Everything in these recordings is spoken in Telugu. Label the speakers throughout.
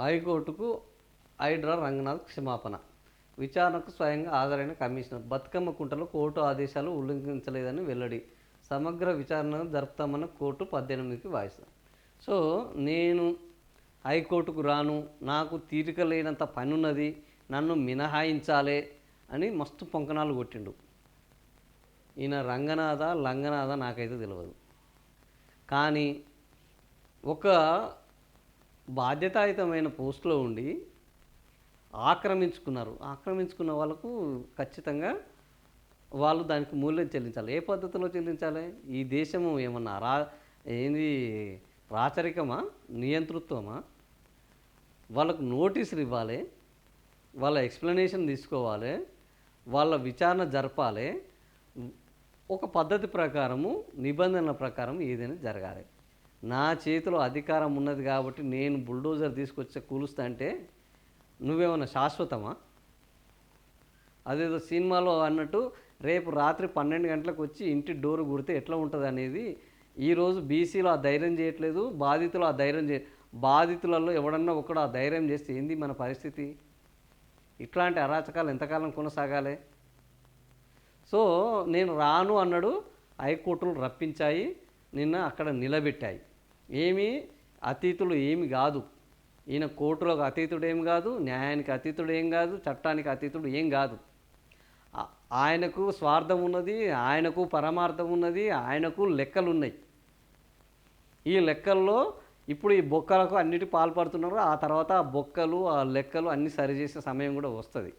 Speaker 1: హైకోర్టుకు హైడ్రా రంగనాథ్ క్షమాపణ. విచారణకు స్వయంగా హాజరైన కమిషనర్. బతుకమ్మ కుంటలో కోర్టు ఆదేశాలు ఉల్లంఘించలేదని వెల్లడి. సమగ్ర విచారణ జరుపుతామన్న కోర్టు 18కి వాయిదా. సో నేను హైకోర్టుకు రాను, నాకు తీరిక లేనంత పనున్నది, నన్ను మినహాయించాలే అని మస్తు పొంకనాలు కొట్టిండు. ఈయన రంగనాథ లంగనాథ నాకైతే తెలియదు. కానీ ఒక బాధ్యతాయుతమైన పోస్టులో ఉండి ఆక్రమించుకున్న వాళ్ళకు ఖచ్చితంగా వాళ్ళు దానికి మూల్యం చెల్లించాలి. ఏ పద్ధతిలో చెల్లించాలి? ఈ దేశము ఏమన్నా ఏంది రాచరికమా, నియంతృత్వమా? వాళ్ళకు నోటీసులు ఇవ్వాలి, వాళ్ళ ఎక్స్ప్లెనేషన్ తీసుకోవాలి, వాళ్ళ విచారణ జరపాలి, ఒక పద్ధతి ప్రకారము నిబంధనల ప్రకారం ఏదైనా జరగాలి. నా చేతిలో అధికారం ఉన్నది కాబట్టి నేను బుల్డోజర్ తీసుకొచ్చి కూలుస్తా అంటే నువ్వేమన్నా శాశ్వతమా? అదేదో సినిమాలో అన్నట్టు రేపు రాత్రి 12 గంటలకు వచ్చి ఇంటి డోరు గుడితే ఎట్లా ఉంటుంది అనేది ఈరోజు బీసీలో ఆ ధైర్యం చేయట్లేదు, బాధితులు ఆ ధైర్యం బాధితులలో ఎవడన్నా ఒకడు ఆ ధైర్యం చేస్తే ఏంది మన పరిస్థితి? ఇట్లాంటి అరాచకాలు ఎంతకాలం కొనసాగాలి? సో నేను రాను అన్నాడు, హైకోర్టులు రప్పించాయి, నిన్న అక్కడ నిలబెట్టాయి. ఏమి అతీతులు ఏమి కాదు, ఈయన కోర్టులకు అతీతుడు ఏం కాదు, న్యాయానికి అతీతుడు ఏం కాదు, చట్టానికి అతీతుడు ఏం కాదు. ఆయనకు స్వార్థం ఉన్నది, ఆయనకు పరమార్థం ఉన్నది, ఆయనకు లెక్కలు ఉన్నాయి. ఈ లెక్కల్లో ఇప్పుడు ఈ బొక్కలకు అన్నిటి పాల్పడుతున్నారు. ఆ తర్వాత ఆ బొక్కలు ఆ లెక్కలు అన్నీ సరిచేసే సమయం కూడా వస్తుంది.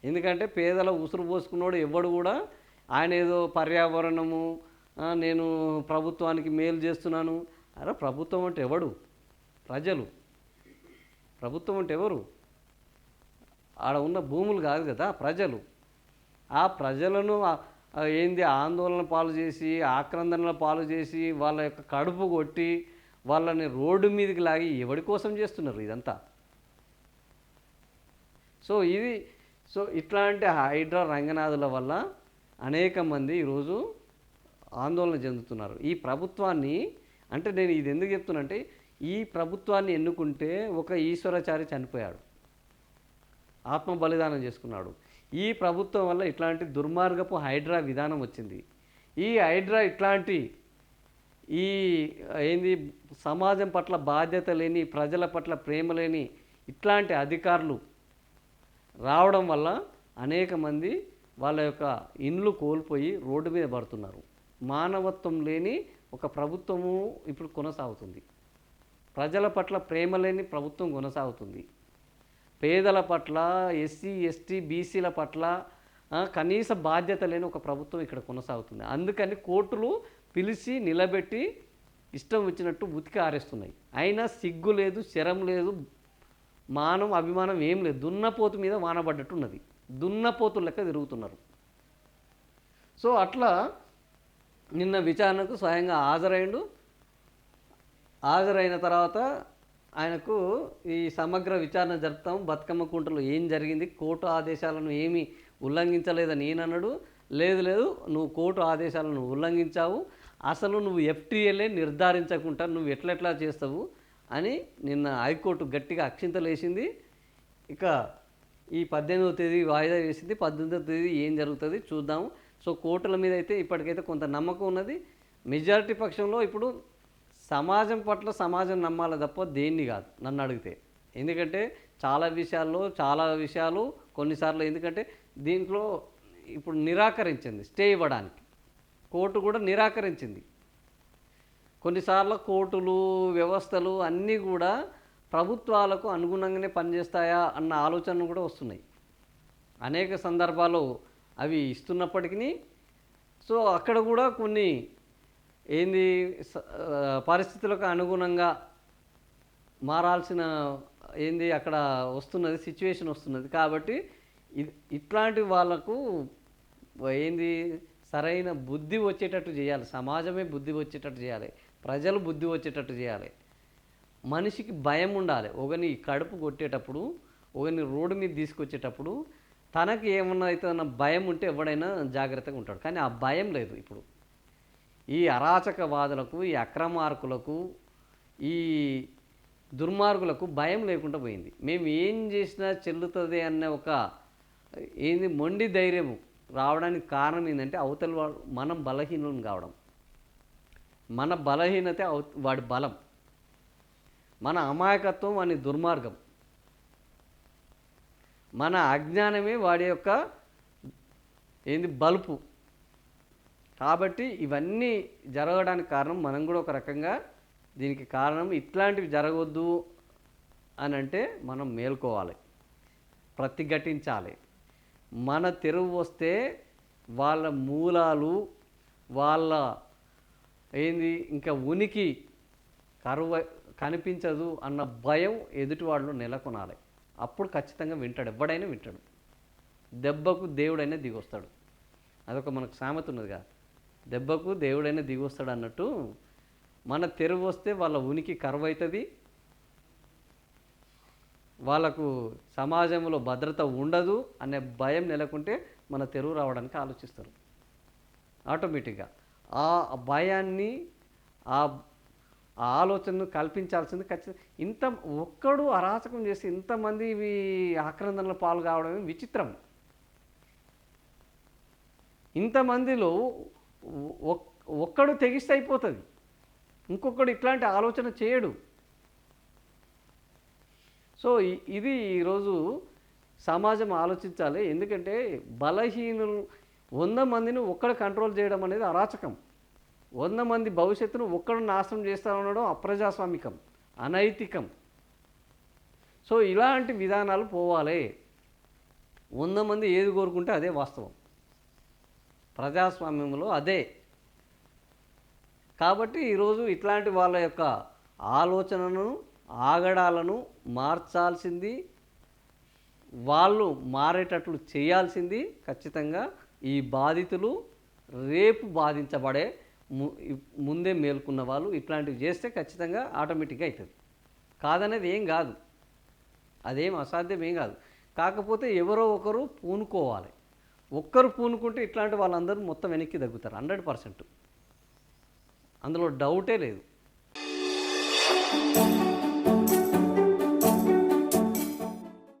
Speaker 1: ఎందుకంటే పేదల ఉసురు పోసుకున్నాడు ఎవడు కూడా ఆయన ఏదో పర్యావరణము, నేను ప్రభుత్వానికి మేలు చేస్తున్నాను. అరే ప్రభుత్వం అంటే ఎవడు? ప్రజలు. ప్రభుత్వం అంటే ఎవరు? ఆడ ఉన్న భూములు కాదు కదా, ప్రజలు. ఆ ప్రజలను ఏంది ఆందోళన పాలు చేసి, ఆక్రందనల పాలు చేసి, వాళ్ళ యొక్క కడుపు కొట్టి వాళ్ళని రోడ్డు మీదకి లాగి ఎవడి కోసం చేస్తున్నారు ఇదంతా? సో ఇట్లాంటి హైడ్రా రంగనాథుల వల్ల అనేక మంది ఈరోజు ఆందోళన చెందుతున్నారు. ఈ ప్రభుత్వాన్ని అంటే నేను ఇది ఎందుకు చెప్తున్నంటే, ఈ ప్రభుత్వాన్ని ఎన్నుకుంటే ఒక ఈశ్వరాచారి చనిపోయాడు, ఆత్మ బలిదానం చేసుకున్నాడు. ఈ ప్రభుత్వం వల్ల ఇట్లాంటి దుర్మార్గపు హైడ్రా విధానం వచ్చింది. ఈ హైడ్రా ఇట్లాంటి ఏంది సమాజం పట్ల బాధ్యత లేని, ప్రజల పట్ల ప్రేమ లేని ఇట్లాంటి అధికారులు రావడం వల్ల అనేక మంది వాళ్ళ యొక్క ఇండ్లు కోల్పోయి రోడ్డు మీద పడుతున్నారు. మానవత్వం లేని ఒక ప్రభుత్వము ఇప్పుడు కొనసాగుతుంది. ప్రజల పట్ల ప్రేమ లేని ప్రభుత్వం కొనసాగుతుంది. పేదల పట్ల, ఎస్సీ ఎస్టీ బీసీల పట్ల కనీస బాధ్యత లేని ఒక ప్రభుత్వం ఇక్కడ కొనసాగుతుంది. అందుకని కోర్టులు పిలిచి నిలబెట్టి ఇష్టం వచ్చినట్టు ఉతికి ఆరేస్తున్నాయి. అయినా సిగ్గు లేదు, శరం లేదు, మానం అభిమానం ఏం లేదు. దున్నపోతు మీద వానబడ్డట్టు ఉన్నది. దున్నపోతు లెక్క తిరుగుతున్నారు. సో అట్లా నిన్న విచారణకు స్వయంగా హాజరైన తర్వాత ఆయనకు ఈ సమగ్ర విచారణ జరుపుతాం, బతుకమ్మ కుంటలో ఏం జరిగింది, కోర్టు ఆదేశాలను ఏమీ ఉల్లంఘించలేదని ఈయనన్నాడు. లేదు నువ్వు కోర్టు ఆదేశాలను ఉల్లంఘించావు, అసలు నువ్వు ఎఫ్టీఎల్ఏ నిర్ధారించకుండా నువ్వు ఎట్లా చేస్తావు అని నిన్న హైకోర్టు గట్టిగా అక్షింతలేసింది. ఇక ఈ 18వ తేదీ వాయిదా వేసింది. 18వ తేదీ ఏం జరుగుతుంది చూద్దాము. సో కోర్టుల మీద అయితే ఇప్పటికైతే కొంత నమ్మకం ఉన్నది. మెజారిటీ పక్షంలో ఇప్పుడు సమాజం పట్ల సమాజం నమ్మాలి తప్ప దేన్ని కాదు నన్ను అడిగితే. ఎందుకంటే చాలా విషయాలు కొన్నిసార్లు ఎందుకంటే దీంట్లో ఇప్పుడు నిరాకరించింది స్టే ఇవ్వడానికి, కోర్టు కూడా నిరాకరించింది. కొన్నిసార్లు కోర్టులు వ్యవస్థలు అన్నీ కూడా ప్రభుత్వాలకు అనుగుణంగానే పనిచేస్తాయా అన్న ఆలోచనలు కూడా వస్తున్నాయి. అనేక సందర్భాల్లో అవి ఇస్తున్నప్పటికీ సో అక్కడ కూడా కొన్ని పరిస్థితులకు అనుగుణంగా మారాల్సిన అక్కడ వస్తున్నది, సిచ్యువేషన్ వస్తున్నది. కాబట్టి ఇట్లాంటి వాళ్ళకు సరైన బుద్ధి వచ్చేటట్టు చేయాలి. సమాజమే బుద్ధి వచ్చేటట్టు చేయాలి, ప్రజలు బుద్ధి వచ్చేటట్టు చేయాలి. మనిషికి భయం ఉండాలి. ఒకరిని కడుపు కొట్టేటప్పుడు, ఒకరిని రోడ్డు మీద తీసుకొచ్చేటప్పుడు తనకి ఏమన్నా అయితే భయం ఉంటే ఎవడైనా జాగ్రత్తగా ఉంటాడు. కానీ ఆ భయం లేదు. ఇప్పుడు ఈ అరాచకవాదులకు, ఈ అక్రమార్కులకు, ఈ దుర్మార్గులకు భయం లేకుండా పోయింది. మేము ఏం చేసినా చెల్లుతుంది అన్న ఒక ఏంది మొండి ధైర్యము రావడానికి కారణం ఏంటంటే అవతల వాడు మనం బలహీనం కావడం. మన బలహీనత వాడి బలం, మన అమాయకత్వం వాని దుర్మార్గం, మన అజ్ఞానమే వాడి యొక్క ఏంది బలుపు. కాబట్టి ఇవన్నీ జరగడానికి కారణం మనం కూడా ఒక రకంగా దీనికి కారణం ఇట్లాంటివి జరగవద్దు అని అంటే మనం మేల్కోవాలి, ప్రతిఘటించాలి. మన తెరువు వస్తే వాళ్ళ మూలాలు వాళ్ళ ఏంది ఇంకా ఉనికి కనిపించదు అన్న భయం ఎదుటి వాళ్ళు నెలకొనాలి. అప్పుడు ఖచ్చితంగా వింటాడు, ఎవడైనా వింటాడు. దెబ్బకు దేవుడైనా దిగొస్తాడు. అదొక మనకు సామెత ఉన్నది కదా, దెబ్బకు దేవుడైనా దిగొస్తాడు అన్నట్టు. మన తెరువు వస్తే వాళ్ళ ఉనికి కరువవుతుంది, వాళ్ళకు సమాజంలో భద్రత ఉండదు అనే భయం నెలకొంటే మన తెరువు రావడానికి ఆలోచిస్తారు ఆటోమేటిక్గా. ఆ భయాన్ని ఆ ఆలోచనను కల్పించాల్సింది ఖచ్చితంగా. ఇంత ఒక్కడు అరాచకం చేసి ఇంతమంది ఇవి ఆక్రందనలో పాలు కావడమే విచిత్రం. ఇంతమందిలో ఒక్కడు తెగిస్తే అయిపోతుంది, ఇంకొకడు ఇట్లాంటి ఆలోచన చేయడు. సో ఇది ఈరోజు సమాజం ఆలోచించాలి. ఎందుకంటే బలహీనులు 100 మందిని ఒక్కడు కంట్రోల్ చేయడం అనేది అరాచకం. 100 మంది భవిష్యత్తును ఒక్కడు నాశనం చేస్తా ఉండడం అప్రజాస్వామికం, అనైతికం. సో ఇలాంటి విధానాలు పోవాలి. 100 మంది ఏది కోరుకుంటే అదే వాస్తవం, ప్రజాస్వామ్యంలో అదే. కాబట్టి ఈరోజు ఇట్లాంటి వాళ్ళ యొక్క ఆలోచనను ఆగడాలను మార్చాల్సింది, వాళ్ళు మారేటట్లు చేయాల్సింది ఖచ్చితంగా ఈ బాధితులు. రేపు బాధించబడే ముందే మేల్కొన్న వాళ్ళు ఇట్లాంటివి చేస్తే ఖచ్చితంగా ఆటోమేటిక్గా అవుతుంది. కాదనేది ఏం కాదు, అదేం అసాధ్యం ఏం కాదు. కాకపోతే ఎవరో ఒకరు పూనుకోవాలి. ఒక్కరు పూనుకుంటే ఇట్లాంటి వాళ్ళందరూ మొత్తం వెనక్కి తగ్గుతారు 100%. అందులో డౌటే లేదు.